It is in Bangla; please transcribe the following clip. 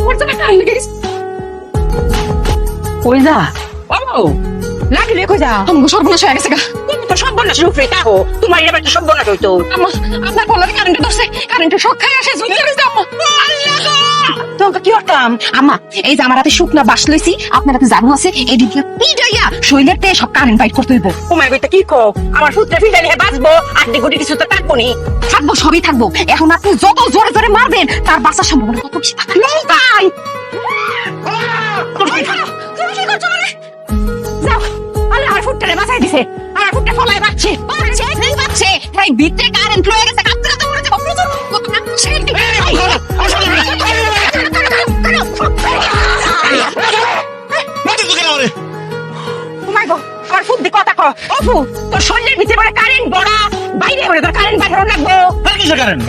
তোমার জায়গায় কারেন্ট লেগে গেছে। কই যা ও লাগলে কই যা আমার সর্বনাশ হয়ে গেছে গা। তুমি তো সর্বনাশের উপরে থাকো, তোমার এবার তো সর্বনাশ হইতো। আম্মা আপনার বলার কারেন্ট ধরছে, কারেন্টের শক খাই আসে ঝুলে গেছে আম্মা। তোমাকে কি করতাম? আম্মা এই যে আমার হাতে শুকনা বাঁশ লইছি, আপনার হাতে জানু আছে, এদিকে পিটাইয়া শৈলের তে সব কারেন্ট বাইট করতে হইব। তোমার বইটা কি কো? আমার সূত্রে ফিল্টার নিয়ে বাঁচবো, আড্ডি গুটি কিছু তো থাকবো নি। থাকবো, সবই থাকবো। এখন আপনি যত জোরে জোরে মারবেন তার বাঁচার সম্ভাবনা তত বেশি থাকে। তাই যাও, আরে আমার ফুটটারে বাঁচাই দিছে, আমার ফুটটা ফলাই বাঁচছে, বাঁচছে এই বাঁচছে, এই ভিতরে কারেন্ট লয়ে গেছে, কাঁপতে কাঁপতে মরে যাবো। প্রচুর কত না সেন্টি। আমার ফুট দি কথা কো। ও ফুট, তোর শরীরের ভিতরে কারেন্ট বড়া, বাইরে হলে তোর কারেন্ট বাইরে লাগবো। কিসের কারেন্ট?